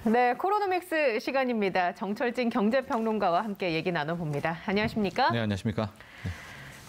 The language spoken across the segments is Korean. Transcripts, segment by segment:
네, 코로노믹스 시간입니다. 정철진 경제평론가와 함께 얘기 나눠봅니다. 안녕하십니까? 네, 안녕하십니까?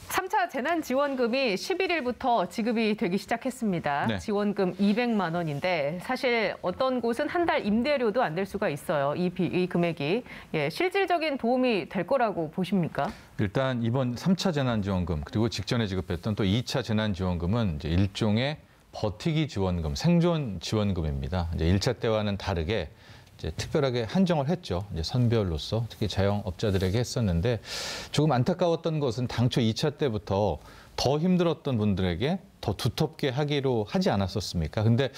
3차 재난지원금이 11일부터 지급이 되기 시작했습니다. 네. 지원금 200만 원인데 사실 어떤 곳은 한 달 임대료도 안 될 수가 있어요. 이 금액이. 실질적인 도움이 될 거라고 보십니까? 일단 이번 3차 재난지원금 그리고 직전에 지급했던 또 2차 재난지원금은 이제 일종의 버티기 지원금, 생존 지원금입니다. 이제 1차 때와는 다르게 이제 특별하게 한정을 했죠. 이제 선별로서 특히 자영업자들에게 했었는데 조금 안타까웠던 것은 당초 2차 때부터 더 힘들었던 분들에게 더 두텁게 하기로 하지 않았었습니까? 근데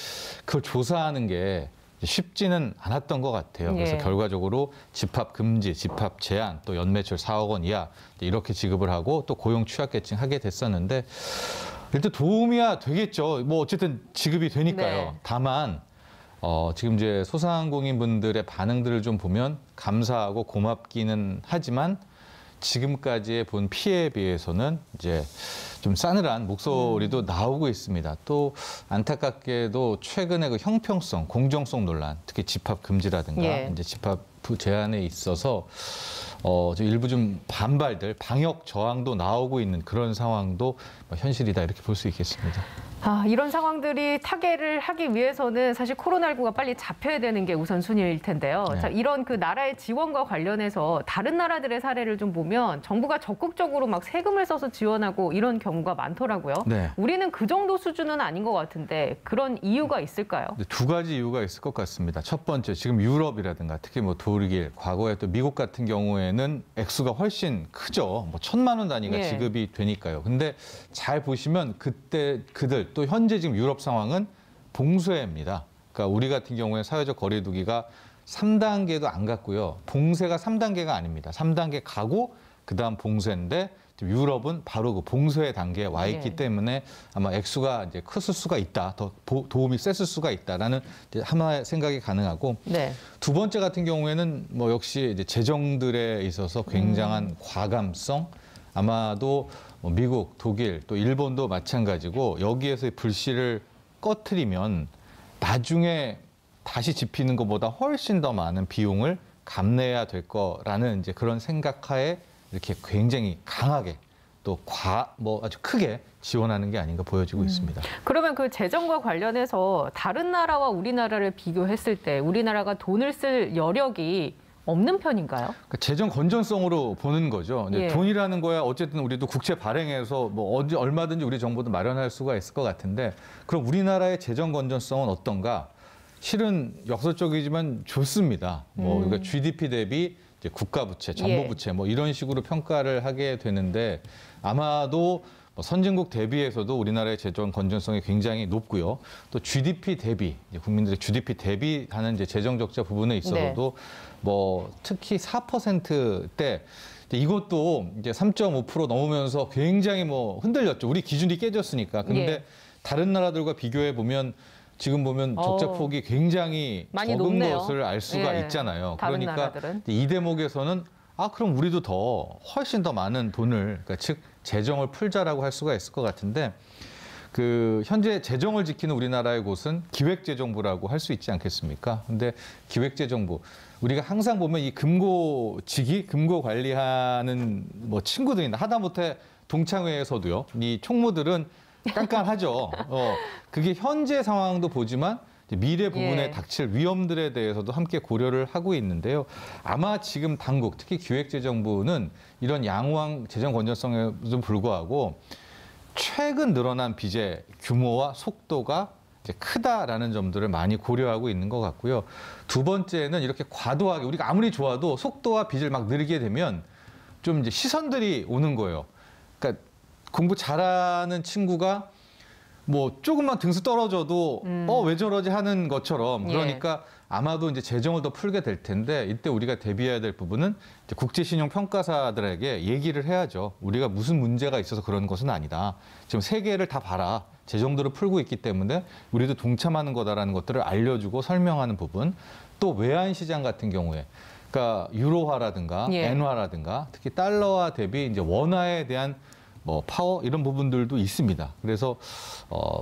그걸 조사하는 게 쉽지는 않았던 것 같아요. 그래서 결과적으로 집합 금지, 집합 제한, 또 연매출 4억 원 이하 이렇게 지급을 하고 또 고용 취약계층 하게 됐었는데 일단 도움이야 되겠죠. 뭐 어쨌든 지급이 되니까요. 네. 다만 지금 이제 소상공인 분들의 반응들을 좀 보면 감사하고 고맙기는 하지만 지금까지의 본 피해에 비해서는 이제 좀 싸늘한 목소리도 나오고 있습니다. 또 안타깝게도 최근에 그 형평성, 공정성 논란, 특히 집합 금지라든가 이제 집합 제한에 있어서 일부 좀 반발들, 방역 저항도 나오고 있는 그런 상황도 현실이다 이렇게 볼 수 있겠습니다. 이런 상황들이 타개를 하기 위해서는 사실 코로나19가 빨리 잡혀야 되는 게 우선순위일 텐데요. 네. 자, 이런 그 나라의 지원과 관련해서 다른 나라들의 사례를 좀 보면 정부가 적극적으로 막 세금을 써서 지원하고 이런 경우가 많더라고요. 네. 우리는 그 정도 수준은 아닌 것 같은데 그런 이유가 있을까요? 두 가지 이유가 있을 것 같습니다. 첫 번째, 지금 유럽이라든가 특히 뭐 독일, 과거에 또 미국 같은 경우에는 액수가 훨씬 크죠. 뭐 1,000만 원 단위가 지급이 되니까요. 근데 잘 보시면 그때 그들 또 현재 지금 유럽 상황은 봉쇄입니다. 그러니까 우리 같은 경우에 사회적 거리 두기가 3단계도 안 갔고요. 봉쇄가 3단계가 아닙니다. 3단계 가고 그다음 봉쇄인데 유럽은 바로 그 봉쇄 단계에 와 있기 때문에 아마 액수가 이제 크을 수가 있다. 더 도움이 셌을 수가 있다라는 하나의 생각이 가능하고 두 번째 같은 경우에는 뭐 역시 이제 재정들에 있어서 굉장한 과감성 아마도 미국, 독일, 또 일본도 마찬가지고 여기에서 불씨를 꺼트리면 나중에 다시 지피는 것보다 훨씬 더 많은 비용을 감내해야 될 거라는 이제 그런 생각하에 이렇게 굉장히 강하게 또 아주 크게 지원하는 게 아닌가 보여지고 있습니다. 그러면 그 재정과 관련해서 다른 나라와 우리나라를 비교했을 때 우리나라가 돈을 쓸 여력이 없는 편인가요? 그러니까 재정 건전성으로 보는 거죠. 돈이라는 거야 어쨌든 우리도 국채 발행해서 뭐 언제 얼마든지 우리 정부도 마련할 수가 있을 것 같은데 그럼 우리나라의 재정 건전성은 어떤가? 실은 역설적이지만 좋습니다. 그러니까 GDP 대비 이제 국가 부채, 정부 부채 뭐 이런 식으로 평가를 하게 되는데 아마도 선진국 대비해서도 우리나라의 재정 건전성이 굉장히 높고요. 또 GDP 대비, 국민들의 GDP 대비하는 이제 재정 적자 부분에 있어서도 뭐 특히 4%대 이것도 이제 3.5% 넘으면서 굉장히 뭐 흔들렸죠. 우리 기준이 깨졌으니까. 근데 다른 나라들과 비교해 보면 지금 보면 적자 폭이 굉장히 적은 높네요. 것을 알 수가 있잖아요. 그러니까 나라들은. 이 대목에서는 그럼 우리도 훨씬 더 많은 돈을, 그러니까 즉 재정을 풀자라고 할 수가 있을 것 같은데 그 현재 재정을 지키는 우리나라의 곳은 기획재정부라고 할 수 있지 않겠습니까? 근데 기획재정부 우리가 항상 보면 이 금고 관리하는 뭐 친구들이나 하다못해 동창회에서도요. 이 총무들은 깐깐하죠. 그게 현재 상황도 보지만 미래 부분에 닥칠 위험들에 대해서도 함께 고려를 하고 있는데요. 아마 지금 당국, 특히 기획재정부는 이런 양호한 재정 건전성에도 불구하고 최근 늘어난 빚의 규모와 속도가 이제 크다라는 점들을 많이 고려하고 있는 것 같고요. 두 번째는 이렇게 과도하게 우리가 아무리 좋아도 속도와 빚을 막 늘리게 되면 좀 이제 시선들이 오는 거예요. 그러니까 공부 잘하는 친구가 뭐 조금만 등수 떨어져도 왜 저러지 하는 것처럼 그러니까 아마도 이제 재정을 더 풀게 될 텐데 이때 우리가 대비해야 될 부분은 이제 국제신용평가사들에게 얘기를 해야죠. 우리가 무슨 문제가 있어서 그런 것은 아니다. 지금 세계를 다 봐라. 재정들을 풀고 있기 때문에 우리도 동참하는 거다라는 것들을 알려주고 설명하는 부분. 또 외환시장 같은 경우에 그러니까 유로화라든가 엔화라든가 특히 달러화 대비 이제 원화에 대한 뭐 파워 이런 부분들도 있습니다. 그래서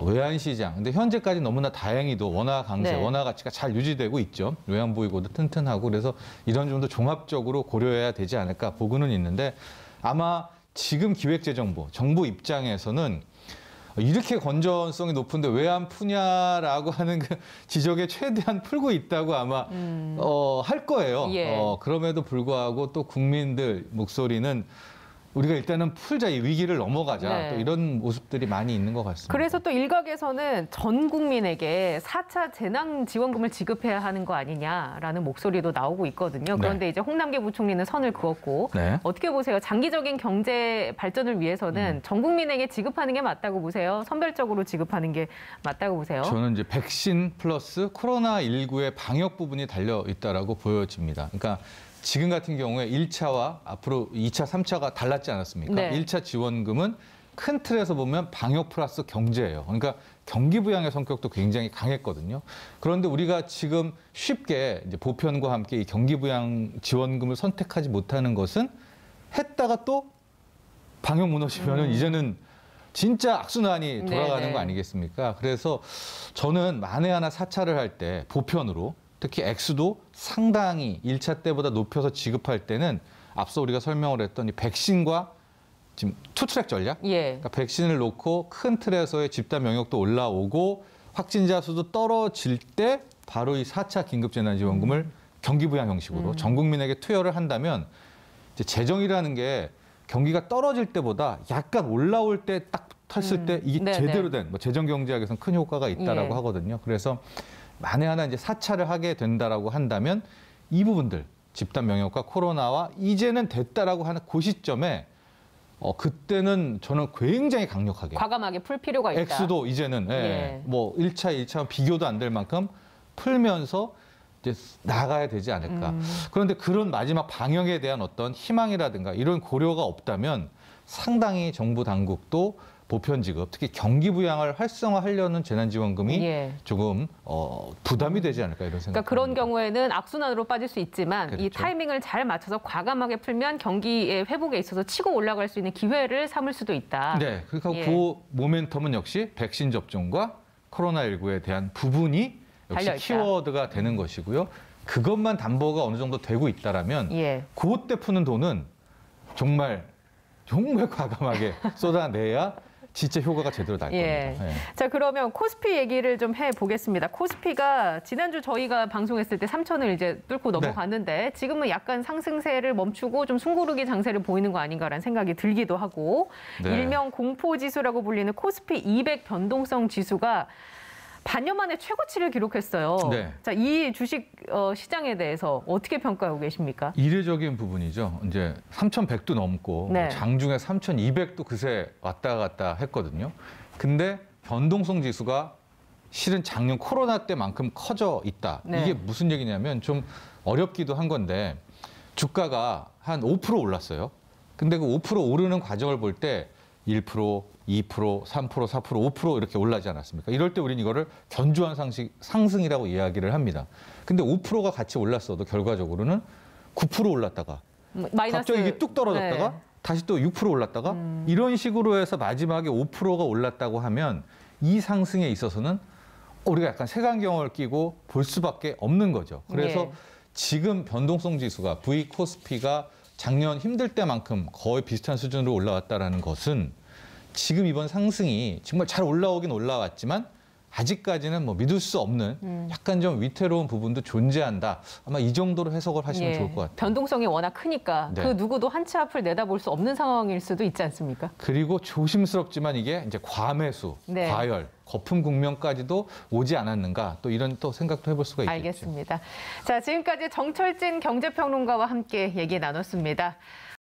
외환시장, 근데 현재까지 너무나 다행히도 원화 강세, 네. 원화 가치가 잘 유지되고 있죠. 외환 보유고도 튼튼하고 그래서 이런 점도 종합적으로 고려해야 되지 않을까 보고는 있는데 아마 지금 기획재정부, 정부 입장에서는 이렇게 건전성이 높은데 왜 안 푸냐라고 하는 그 지적에 최대한 풀고 있다고 아마 할 거예요. 예. 그럼에도 불구하고 또 국민들 목소리는 우리가 일단은 풀자, 이 위기를 넘어가자. 네. 또 이런 모습들이 많이 있는 것 같습니다. 그래서 또 일각에서는 전 국민에게 4차 재난지원금을 지급해야 하는 거 아니냐라는 목소리도 나오고 있거든요. 그런데 이제 홍남기 부총리는 선을 그었고 네. 어떻게 보세요? 장기적인 경제 발전을 위해서는 전 국민에게 지급하는 게 맞다고 보세요? 선별적으로 지급하는 게 맞다고 보세요? 저는 이제 백신 플러스 코로나19의 방역 부분이 달려 있다라고 보여집니다. 그러니까 지금 같은 경우에 1차와 앞으로 2차, 3차가 달랐지 않았습니까? 네. 1차 지원금은 큰 틀에서 보면 방역 플러스 경제예요. 그러니까 경기 부양의 성격도 굉장히 강했거든요. 그런데 우리가 지금 쉽게 이제 보편과 함께 이 경기 부양 지원금을 선택하지 못하는 것은 했다가 또 방역 무너지면은 이제는 진짜 악순환이 돌아가는 네네. 거 아니겠습니까? 그래서 저는 만에 하나 4차를 할 때 보편으로 특히 액수도 상당히 1차 때보다 높여서 지급할 때는 앞서 우리가 설명을 했던 이 백신과 지금 투트랙 전략? 예. 그러니까 백신을 놓고 큰 틀에서의 집단 면역도 올라오고 확진자 수도 떨어질 때 바로 이 4차 긴급재난지원금을 경기부양 형식으로 전 국민에게 투여를 한다면 이제 재정이라는 게 경기가 떨어질 때보다 약간 올라올 때 딱 탔을 때 이게 네네. 제대로 된 뭐 재정경제학에서는 큰 효과가 있다라고 예. 하거든요. 그래서 만에 하나 이제 4차를 하게 된다라고 한다면 이 부분들 집단 면역과 코로나와 이제는 됐다라고 하는 그 시점에 그때는 저는 굉장히 강력하게 과감하게 풀 필요가 있다. 액수도 이제는 예. 뭐 1차, 2차 비교도 안 될 만큼 풀면서 이제 나가야 되지 않을까. 그런데 그런 마지막 방역에 대한 어떤 희망이라든가 이런 고려가 없다면 상당히 정부 당국도 보편 지급, 특히 경기 부양을 활성화하려는 재난지원금이 예. 조금 부담이 되지 않을까 이런 생각. 그러니까 그런 경우에는 악순환으로 빠질 수 있지만 이 그렇죠. 타이밍을 잘 맞춰서 과감하게 풀면 경기의 회복에 있어서 치고 올라갈 수 있는 기회를 삼을 수도 있다. 네, 그러니까 예. 그 모멘텀은 역시 백신 접종과 코로나19에 대한 부분이 역시 달려있다. 키워드가 되는 것이고요. 그것만 담보가 어느 정도 되고 있다라면 예. 그때 푸는 돈은 정말 과감하게 쏟아내야 진짜 효과가 제대로 날 예. 겁니다. 예. 자, 그러면 코스피 얘기를 좀 해보겠습니다. 코스피가 지난주 저희가 방송했을 때 3천을 이제 뚫고 넘어갔는데 지금은 약간 상승세를 멈추고 좀 숨고르기 장세를 보이는 거 아닌가라는 생각이 들기도 하고 네. 일명 공포지수라고 불리는 코스피 200 변동성 지수가 반년 만에 최고치를 기록했어요. 네. 자, 이 주식 시장에 대해서 어떻게 평가하고 계십니까? 이례적인 부분이죠. 이제 3,100도 넘고 네. 장중에 3,200도 그새 왔다 갔다 했거든요. 근데 변동성 지수가 실은 작년 코로나 때만큼 커져 있다. 네. 이게 무슨 얘기냐면 좀 어렵기도 한 건데 주가가 한 5% 올랐어요. 근데 그 5% 오르는 과정을 볼 때 1%, 2%, 3%, 4%, 5% 이렇게 올라지 않았습니까? 이럴 때 우리는 이거를 견조한 상승이라고 이야기를 합니다. 근데 5%가 같이 올랐어도 결과적으로는 9% 올랐다가 마이너스. 갑자기 이게 뚝 떨어졌다가 네. 다시 또 6% 올랐다가 이런 식으로 해서 마지막에 5%가 올랐다고 하면 이 상승에 있어서는 우리가 약간 색안경을 끼고 볼 수밖에 없는 거죠. 그래서 예. 지금 변동성 지수가 V 코스피가 작년 힘들 때만큼 거의 비슷한 수준으로 올라왔다라는 것은 지금 이번 상승이 정말 잘 올라오긴 올라왔지만 아직까지는 뭐 믿을 수 없는 약간 좀 위태로운 부분도 존재한다. 아마 이 정도로 해석을 하시면 좋을 것 같아요. 변동성이 워낙 크니까 네. 그 누구도 한 치 앞을 내다볼 수 없는 상황일 수도 있지 않습니까? 그리고 조심스럽지만 이게 이제 과매수, 네. 과열, 거품 국면까지도 오지 않았는가 또 이런 또 생각도 해볼 수가 있겠죠. 알겠습니다. 자, 지금까지 정철진 경제평론가와 함께 얘기 나눴습니다.